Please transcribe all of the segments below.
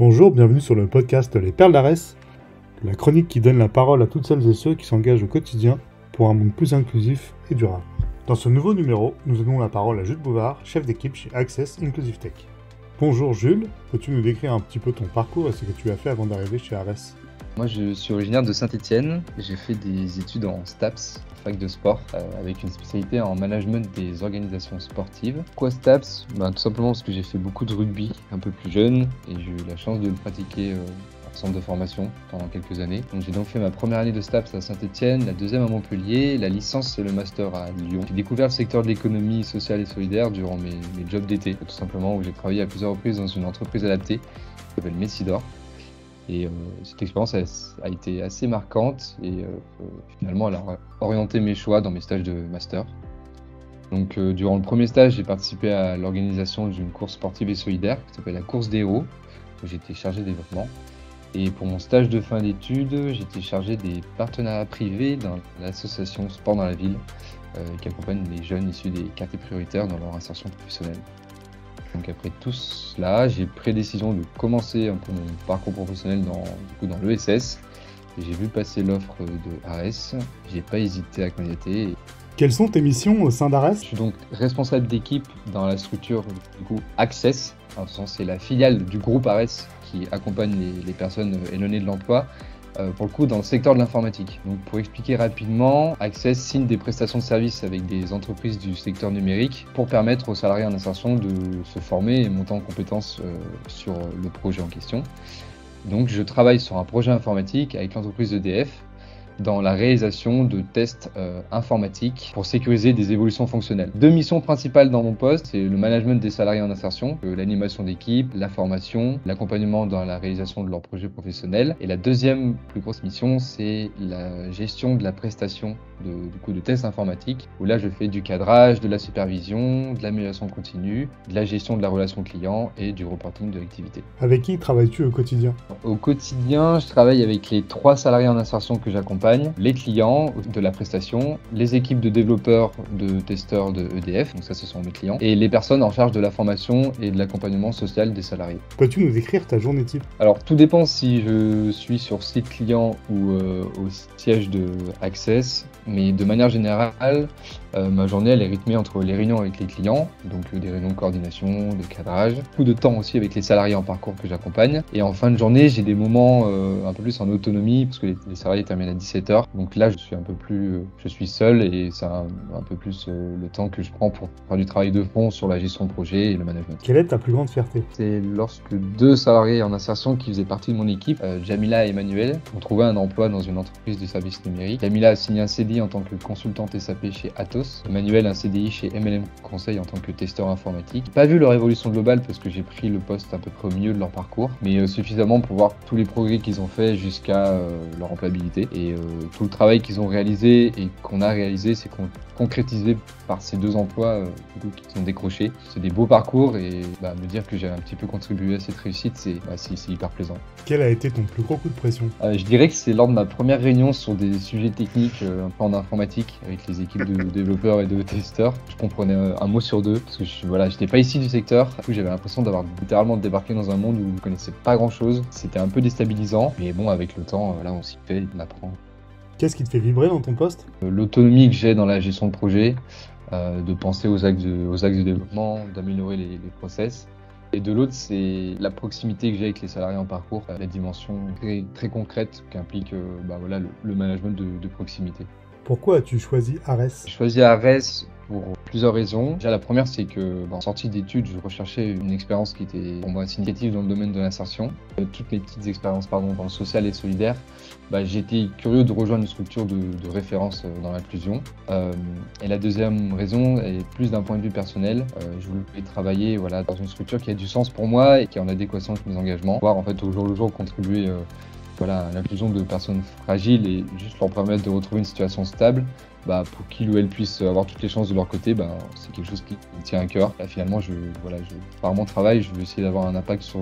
Bonjour, bienvenue sur le podcast Les Perles d'Arès, la chronique qui donne la parole à toutes celles et ceux qui s'engagent au quotidien pour un monde plus inclusif et durable. Dans ce nouveau numéro, nous donnons la parole à Jules Bouvard, chef d'équipe chez Access Inclusive Tech. Bonjour Jules, peux-tu nous décrire un petit peu ton parcours et ce que tu as fait avant d'arriver chez Arès ? Moi, je suis originaire de Saint-Étienne. J'ai fait des études en STAPS, fac de sport, avec une spécialité en management des organisations sportives. Pourquoi STAPS ? Tout simplement parce que j'ai fait beaucoup de rugby un peu plus jeune et j'ai eu la chance de le pratiquer en centre de formation pendant quelques années. Donc, j'ai donc fait ma première année de STAPS à Saint-Étienne, la deuxième à Montpellier, la licence et le master à Lyon. J'ai découvert le secteur de l'économie sociale et solidaire durant mes jobs d'été, tout simplement, où j'ai travaillé à plusieurs reprises dans une entreprise adaptée qui s'appelle Messidor. Et cette expérience a été assez marquante et finalement elle a orienté mes choix dans mes stages de master. Donc durant le premier stage, j'ai participé à l'organisation d'une course sportive et solidaire qui s'appelle la course des héros, où j'étais chargé de développement. Et pour mon stage de fin d'études, j'étais chargé des partenariats privés dans l'association Sport dans la ville qui accompagne les jeunes issus des quartiers prioritaires dans leur insertion professionnelle. Donc après tout cela, j'ai pris décision de commencer un peu mon parcours professionnel dans l'ESS. J'ai vu passer l'offre de Arès, j'ai pas hésité à candidater. Quelles sont tes missions au sein d'Arès ? Je suis donc responsable d'équipe dans la structure Access. En ce sens, c'est la filiale du groupe Arès qui accompagne les personnes éloignées de l'emploi. Pour le coup, dans le secteur de l'informatique. Donc, pour expliquer rapidement, Access signe des prestations de services avec des entreprises du secteur numérique pour permettre aux salariés en insertion de se former et monter en compétences sur le projet en question. Donc, je travaille sur un projet informatique avec l'entreprise EDF dans la réalisation de tests informatiques pour sécuriser des évolutions fonctionnelles. Deux missions principales dans mon poste, c'est le management des salariés en insertion, l'animation d'équipe, la formation, l'accompagnement dans la réalisation de leurs projets professionnels. Et la deuxième plus grosse mission, c'est la gestion de la prestation de tests informatiques, où là je fais du cadrage, de la supervision, de l'amélioration continue, de la gestion de la relation client et du reporting de l'activité. Avec qui travailles-tu au quotidien ? Au quotidien, je travaille avec les 3 salariés en insertion que j'accompagne, les clients de la prestation, les équipes de développeurs, de testeurs de EDF, donc ça ce sont mes clients, et les personnes en charge de la formation et de l'accompagnement social des salariés. Peux-tu nous décrire ta journée type ? Alors tout dépend si je suis sur site client ou au siège de Access, mais de manière générale, ma journée elle est rythmée entre les réunions avec les clients, donc des réunions de coordination, de cadrage, beaucoup de temps aussi avec les salariés en parcours que j'accompagne, et en fin de journée j'ai des moments un peu plus en autonomie parce que les salariés terminent à 17h, donc là je suis seul et c'est un peu plus le temps que je prends pour faire du travail de fond sur la gestion de projet et le management. Quelle est ta plus grande fierté ? C'est lorsque 2 salariés en insertion qui faisaient partie de mon équipe, Jamila et Emmanuel, ont trouvé un emploi dans une entreprise de services numériques. Jamila a signé un CDI en tant que consultante SAP chez Atos, Emmanuel un CDI chez MLM Conseil en tant que testeur informatique. J'ai pas vu leur évolution globale parce que j'ai pris le poste à peu près au milieu de leur parcours, mais suffisamment pour voir tous les progrès qu'ils ont fait jusqu'à leur employabilité. Et tout le travail qu'ils ont réalisé et qu'on a réalisé, c'est concrétisé par ces 2 emplois qu'ils ont décrochés. C'est des beaux parcours et me dire que j'ai un petit peu contribué à cette réussite, c'est hyper plaisant. Quel a été ton plus gros coup de pression ? Je dirais que c'est lors de ma première réunion sur des sujets techniques un peu en informatique avec les équipes de développeurs et de testeurs. Je comprenais un mot sur 2 parce que j'étais pas issu du secteur. Du coup, j'avais l'impression d'avoir littéralement débarqué dans un monde où je connaissais pas grand chose. C'était un peu déstabilisant, mais bon, avec le temps, là on s'y fait, on apprend. Qu'est-ce qui te fait vibrer dans ton poste ? L'autonomie que j'ai dans la gestion de projet, de penser aux axes de développement, d'améliorer les process. Et de l'autre, c'est la proximité que j'ai avec les salariés en parcours, la dimension très, très concrète qu'implique le management de proximité. Pourquoi as-tu choisi Arès ? J'ai choisi Arès pour plusieurs raisons. Déjà, la première, c'est que en sortie d'études, je recherchais une expérience qui était pour moi significative dans le domaine de l'insertion. Toutes mes petites expériences dans le social et solidaire, j'étais curieux de rejoindre une structure de référence dans l'inclusion. Et la deuxième raison est plus d'un point de vue personnel. Je voulais travailler dans une structure qui a du sens pour moi et qui est en adéquation avec mes engagements. Pouvoir au jour le jour contribuer à l'inclusion de personnes fragiles et juste leur permettre de retrouver une situation stable, pour qu'ils ou elles puissent avoir toutes les chances de leur côté, c'est quelque chose qui me tient à cœur. Là, finalement, par mon travail, je veux essayer d'avoir un impact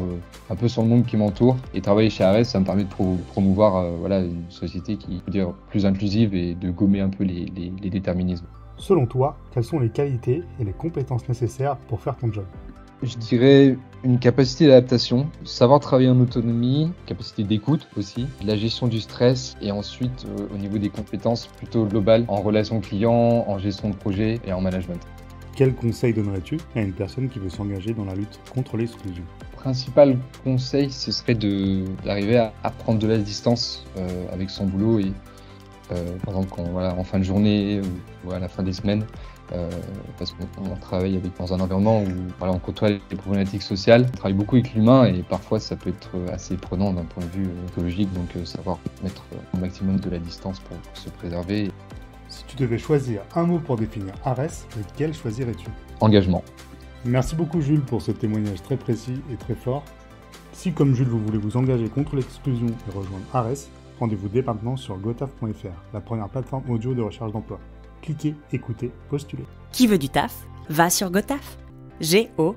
un peu sur le monde qui m'entoure. Et travailler chez Arès, ça me permet de promouvoir une société qui est plus inclusive et de gommer un peu les déterminismes. Selon toi, quelles sont les qualités et les compétences nécessaires pour faire ton job ? Je dirais une capacité d'adaptation, savoir travailler en autonomie, capacité d'écoute aussi, de la gestion du stress et ensuite au niveau des compétences plutôt globales en relation client, en gestion de projet et en management. Quel conseil donnerais-tu à une personne qui veut s'engager dans la lutte contre l'exclusion ? Principal conseil, ce serait d'arriver à prendre de la distance avec son boulot et par exemple en fin de journée ou à la fin des semaines. Parce qu'on travaille dans un environnement où on côtoie les problématiques sociales, on travaille beaucoup avec l'humain et parfois ça peut être assez prenant d'un point de vue écologique, donc savoir mettre au maximum de la distance pour se préserver. Si tu devais choisir un mot pour définir Ares, lequel choisirais-tu ? Engagement. Merci beaucoup Jules pour ce témoignage très précis et très fort. Si comme Jules vous voulez vous engager contre l'exclusion et rejoindre Ares, rendez-vous dès maintenant sur gotaf.fr, la première plateforme audio de recherche d'emploi. Cliquez, écoutez, postulez. Qui veut du taf ? Va sur Gotaf. GOTAF.fr.